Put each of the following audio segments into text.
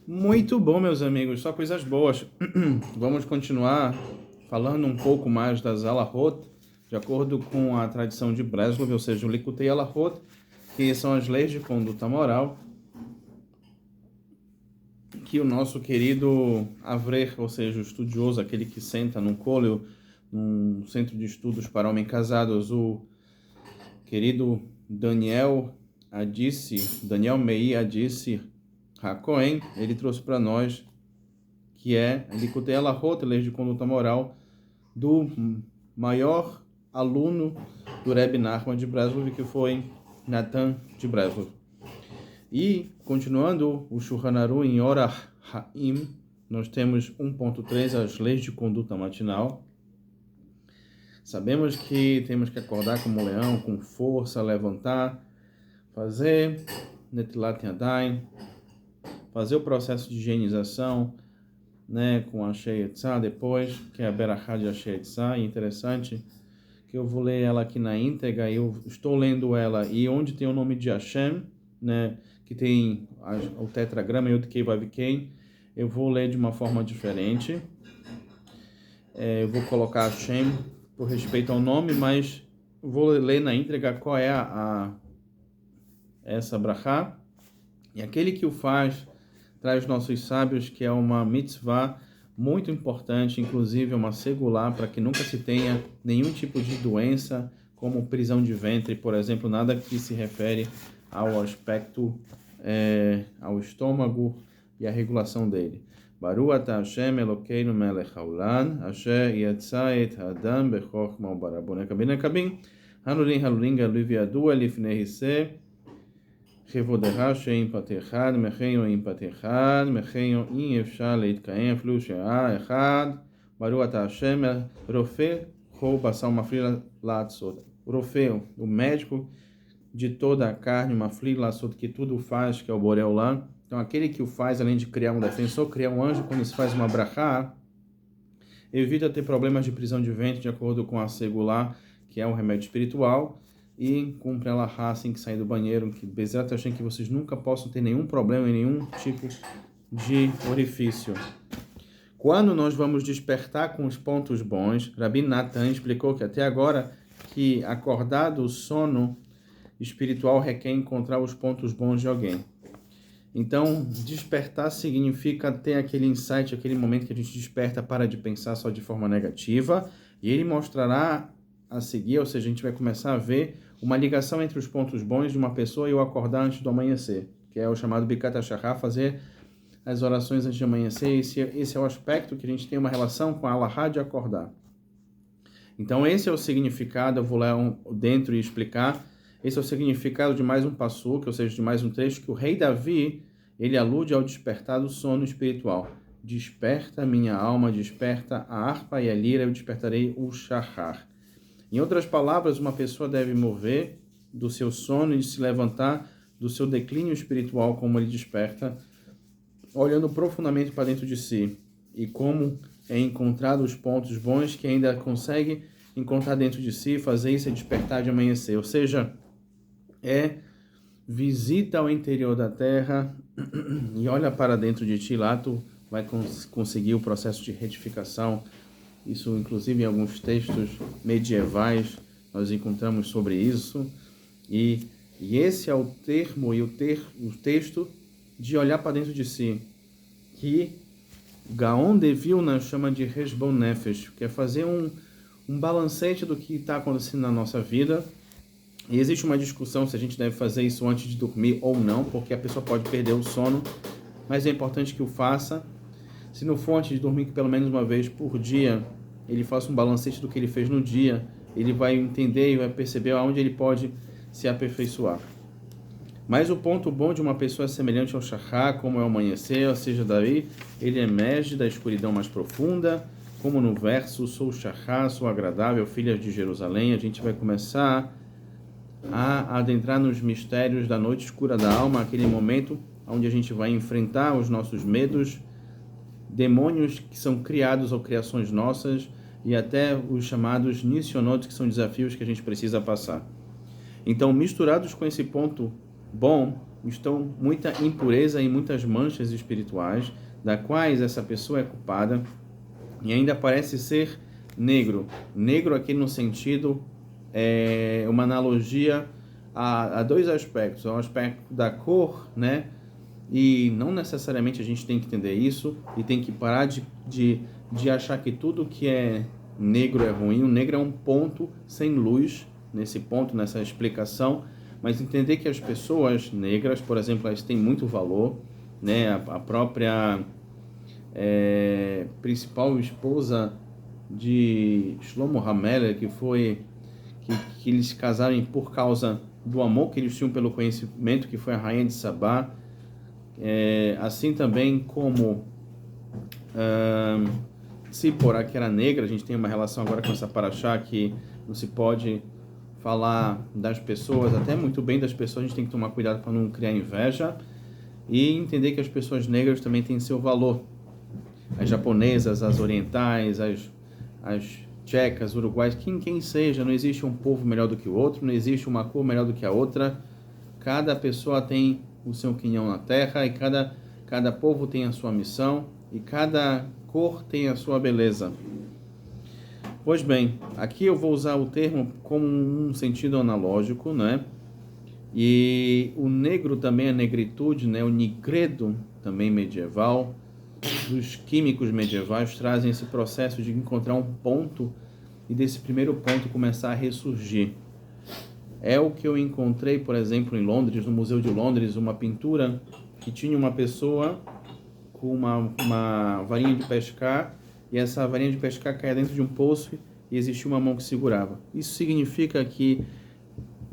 Muito bom, meus amigos, só coisas boas. Vamos continuar falando um pouco mais das Alahot, de acordo com a tradição de Breslov, ou seja, o Likutei Alahot, que são as leis de conduta moral, que o nosso querido Avrer, ou seja, o estudioso, aquele que senta num collel, num centro de estudos para homens casados, o querido Daniel Meir Adissi HaKohen, ele trouxe para nós que é Likutei Alahot, leis de conduta moral, do maior aluno do Rebbe Nachman de Breslov, que foi Natan de Breslov. E, continuando o Shulchan Aruch em Orach Haim, nós temos 1.3, as leis de conduta matinal. Sabemos que temos que acordar como um leão, com força, levantar, fazer Netilat Yadayim, fazer o processo de higienização, né, com a Sheyetzah depois, que é a Berachá de Sheyetzah. E interessante que eu vou ler ela aqui na íntegra, eu estou lendo ela, e onde tem o nome de Hashem, né, que tem o tetragrama Yud Kei Vav Kei, eu vou ler de uma forma diferente. Eu vou colocar Hashem por respeito ao nome, mas vou ler na íntegra qual é essa brachá. E aquele que o faz traz nossos sábios que é uma mitzvah muito importante, inclusive uma segular, para que nunca se tenha nenhum tipo de doença, como prisão de ventre, por exemplo, nada que se refere ao aspecto, ao estômago e à regulação dele. Baruch atah Hashem Elokeinu melech haolam, asher yatsa et ha'adam bechokma u'barabon nekabin hanulim galui v'yadua lifnei hiseh כבודך שאין פתי אחד, מחיינו אין פתי אחד, מחיינו אי אפשר להתקיים אפילו שעה אחד, ברוך אתה השם, רופא כל בשר מפליל לעשות. Rofê, o médico de toda a carne, mafli לעשות, que tudo faz, que é o Boreolã. Então, aquele que o faz, além de criar um defensor, criar um anjo, quando se faz uma brachá, evita ter problemas de prisão de ventre, de acordo com a segular, que é um remédio espiritual, e cumpre ela assim que sair do banheiro, que Bezerra tá achando que vocês nunca possam ter nenhum problema em nenhum tipo de orifício. Quando nós vamos despertar com os pontos bons, Rabbi Natan explicou que até agora que acordar do sono espiritual requer encontrar os pontos bons de alguém. Então, despertar significa ter aquele insight, aquele momento que a gente desperta, para de pensar só de forma negativa, e ele mostrará a seguir, ou seja, a gente vai começar a ver uma ligação entre os pontos bons de uma pessoa e o acordar antes do amanhecer, que é o chamado Bikat HaShachar, fazer as orações antes de amanhecer. Esse é o aspecto que a gente tem uma relação com a Alahá de acordar. Então esse é o significado, eu vou lá dentro e explicar, esse é o significado de mais um passuk, ou seja, de mais um trecho, que o rei Davi, ele alude ao despertar do sono espiritual. Desperta minha alma, desperta a harpa e a lira, eu despertarei o shachar. Em outras palavras, uma pessoa deve mover do seu sono e se levantar do seu declínio espiritual, como ele desperta, olhando profundamente para dentro de si, e como é encontrado os pontos bons que ainda consegue encontrar dentro de si, fazer isso é despertar de amanhecer. Ou seja, visita ao interior da terra e olha para dentro de ti, lá tu vai conseguir o processo de retificação. Isso, inclusive, em alguns textos medievais, nós encontramos sobre isso. E esse é o termo e o texto de olhar para dentro de si, que Gaon de Vilna chama de Heshbon Nefesh, que é fazer um balancete do que está acontecendo na nossa vida. E existe uma discussão se a gente deve fazer isso antes de dormir ou não, porque a pessoa pode perder o sono, mas é importante que o faça. Se não for antes de dormir, que pelo menos uma vez por dia ele faça um balancete do que ele fez no dia, ele vai entender e vai perceber aonde ele pode se aperfeiçoar. Mas o ponto bom de uma pessoa é semelhante ao shachar, como é o amanhecer, ou seja, Davi, ele emerge da escuridão mais profunda, como no verso, sou o shachar, sou agradável, filha de Jerusalém. A gente vai começar a adentrar nos mistérios da noite escura da alma, aquele momento onde a gente vai enfrentar os nossos medos, demônios que são criados ou criações nossas, e até os chamados nissionot, que são desafios que a gente precisa passar. Então, misturados com esse ponto bom, estão muita impureza e muitas manchas espirituais, da quais essa pessoa é culpada, e ainda parece ser negro. Negro aqui no sentido, uma analogia a dois aspectos. O aspecto da cor, né? E não necessariamente a gente tem que entender isso e tem que parar de achar que tudo que é negro é ruim. O negro é um ponto sem luz, nesse ponto, nessa explicação, mas entender que as pessoas negras, por exemplo, elas têm muito valor, né? A própria principal esposa de Shlomo HaMelech, que eles se casaram por causa do amor que eles tinham pelo conhecimento, que foi a rainha de Sabá. Assim também como Tzipora, que era negra. A gente tem uma relação agora com essa paraxá que não se pode falar das pessoas, até muito bem das pessoas, a gente tem que tomar cuidado para não criar inveja e entender que as pessoas negras também têm seu valor. As japonesas, as orientais, as tchecas, uruguaias, quem seja, não existe um povo melhor do que o outro, não existe uma cor melhor do que a outra. Cada pessoa tem o seu quinhão na terra e cada povo tem a sua missão e cada cor tem a sua beleza. Pois bem, aqui eu vou usar o termo como um sentido analógico, né? E o negro também, a negritude, né? O nigredo também medieval, os químicos medievais trazem esse processo de encontrar um ponto e desse primeiro ponto começar a ressurgir. É o que eu encontrei, por exemplo, em Londres, no Museu de Londres, uma pintura que tinha uma pessoa com uma varinha de pescar, e essa varinha de pescar caía dentro de um poço e existia uma mão que segurava. Isso significa que,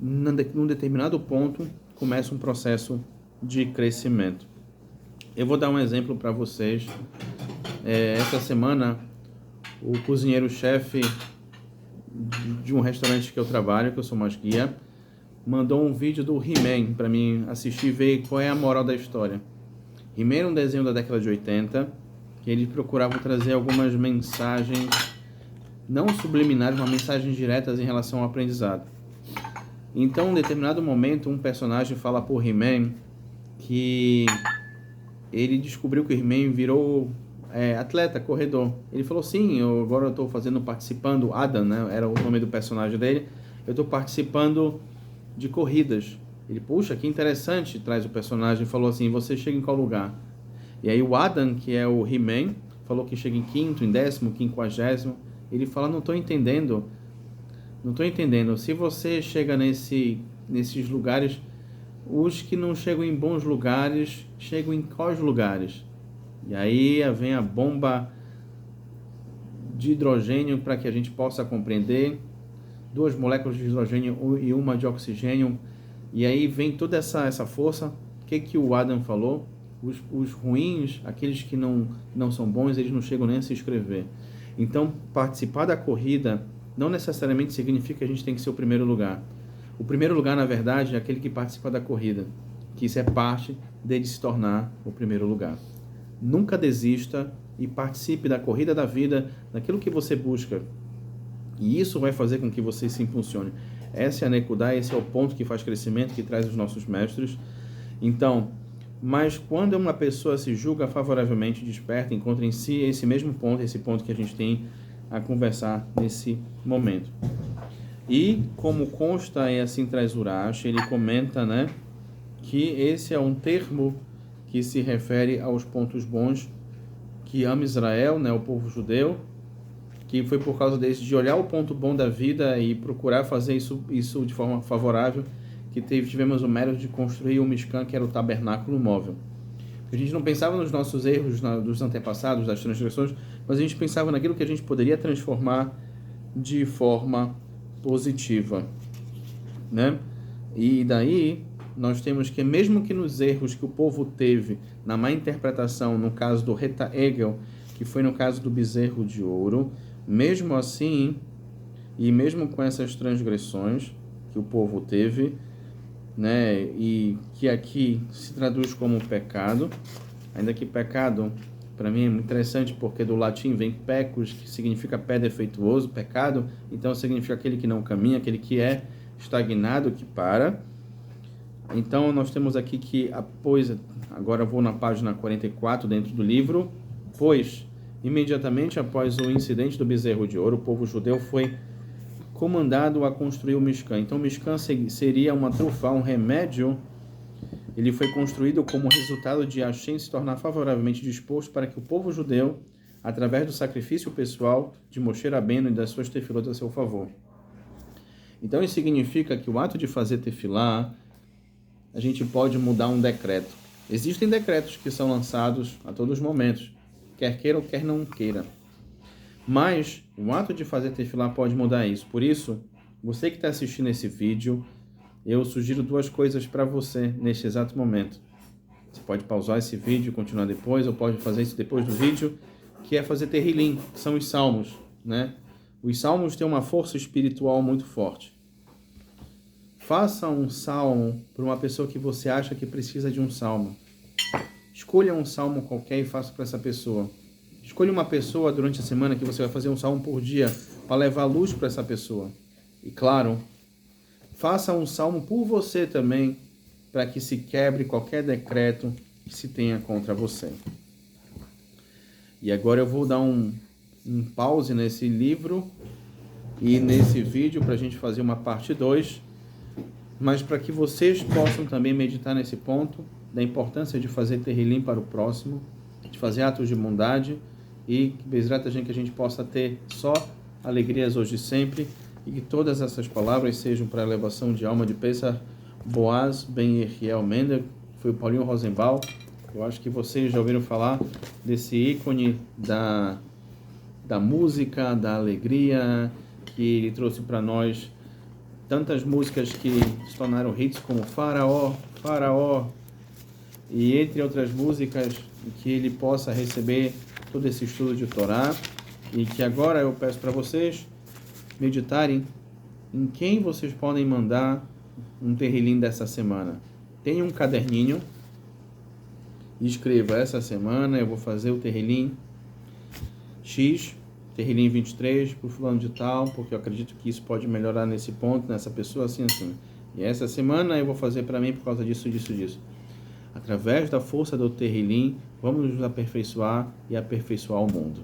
num determinado ponto, começa um processo de crescimento. Eu vou dar um exemplo para vocês. Essa semana, o cozinheiro-chefe de um restaurante que eu trabalho, que eu sou mais guia, mandou um vídeo do He-Man para mim assistir e ver qual é a moral da história. He-Man era um desenho da década de 80, que eles procuravam trazer algumas mensagens, não subliminares, mas mensagens diretas em relação ao aprendizado. Então, em um determinado momento, um personagem fala por He-Man que ele descobriu que o He-Man virou atleta, corredor. Ele falou, sim, agora eu estou participando, Adam, né, era o nome do personagem dele, eu estou participando de corridas. Ele, puxa, que interessante, traz o personagem, falou assim, você chega em qual lugar? E aí o Adam, que é o He-Man, falou que chega em quinto, em 10º, 50º. Ele fala, não estou entendendo. Se você chega nesses lugares, os que não chegam em bons lugares, chegam em quais lugares? E aí vem a bomba de hidrogênio para que a gente possa compreender. 2 moléculas de hidrogênio e uma de oxigênio. E aí vem toda essa força. O que o Adam falou? Os ruins, aqueles que não são bons, eles não chegam nem a se inscrever. Então, participar da corrida não necessariamente significa que a gente tem que ser o primeiro lugar. O primeiro lugar, na verdade, é aquele que participa da corrida, que isso é parte dele se tornar o primeiro lugar. Nunca desista e participe da corrida da vida, daquilo que você busca. E isso vai fazer com que você se impulsione. Essa é a Nekudá, esse é o ponto que faz crescimento, que traz os nossos mestres. Então, mas quando uma pessoa se julga favoravelmente desperta, encontra em si esse mesmo ponto, esse ponto que a gente tem a conversar nesse momento. E como consta, e assim traz Urash, ele comenta, né, que esse é um termo que se refere aos pontos bons que ama Israel, né, o povo judeu, que foi por causa desse, de olhar o ponto bom da vida e procurar fazer isso de forma favorável, que tivemos o mérito de construir o Mishkan, que era o tabernáculo móvel. A gente não pensava nos nossos erros dos antepassados, das transgressões, mas a gente pensava naquilo que a gente poderia transformar de forma positiva, né? E daí nós temos que, mesmo que nos erros que o povo teve na má interpretação, no caso do Reta Egel, que foi no caso do bezerro de ouro, mesmo assim, e mesmo com essas transgressões que o povo teve, né, e que aqui se traduz como pecado, ainda que pecado, para mim é muito interessante, porque do latim vem pecus, que significa pé defeituoso, pecado, então significa aquele que não caminha, aquele que é estagnado, que para. Então, nós temos aqui que, agora eu vou na página 44 dentro do livro, pois, imediatamente após o incidente do bezerro de ouro, o povo judeu foi comandado a construir o Mishkan. Então, o Mishkan seria uma trufá, um remédio. Ele foi construído como resultado de Hashem se tornar favoravelmente disposto para que o povo judeu, através do sacrifício pessoal de Moshe Rabbeinu e das suas tefilot a seu favor. Então, isso significa que o ato de fazer tefilá, a gente pode mudar um decreto. Existem decretos que são lançados a todos os momentos, quer queira ou quer não queira. Mas o ato de fazer tefilá pode mudar isso. Por isso, você que está assistindo esse vídeo, eu sugiro duas coisas para você neste exato momento. Você pode pausar esse vídeo e continuar depois, ou pode fazer isso depois do vídeo, que é fazer Terrilim, que são os salmos, né? Os salmos têm uma força espiritual muito forte. Faça um salmo para uma pessoa que você acha que precisa de um salmo. Escolha um salmo qualquer e faça para essa pessoa. Escolha uma pessoa durante a semana que você vai fazer um salmo por dia para levar luz para essa pessoa. E claro, faça um salmo por você também, para que se quebre qualquer decreto que se tenha contra você. E agora eu vou dar um pause nesse livro e nesse vídeo para a gente fazer uma parte 2, mas para que vocês possam também meditar nesse ponto da importância de fazer Terrilim para o próximo, de fazer atos de bondade e que Bezrat Hashem, que a gente possa ter só alegrias hoje e sempre, e que todas essas palavras sejam para a elevação de alma de Pesach Boaz Ben Yehiel Mendel, foi o Paulinho Rosenbaum. Eu acho que vocês já ouviram falar desse ícone da música, da alegria, que ele trouxe para nós tantas músicas que se tornaram hits como Faraó, Faraó, e entre outras músicas, que ele possa receber todo esse estudo de Torá, e que agora eu peço para vocês meditarem em quem vocês podem mandar um Terrilim dessa semana. Tenha um caderninho e escreva: essa semana eu vou fazer o Terrilim X, Terrilim 23 para o fulano de tal, porque eu acredito que isso pode melhorar nesse ponto, nessa pessoa, assim. E essa semana eu vou fazer para mim por causa disso. Através da força do Terrilim, vamos nos aperfeiçoar e aperfeiçoar o mundo.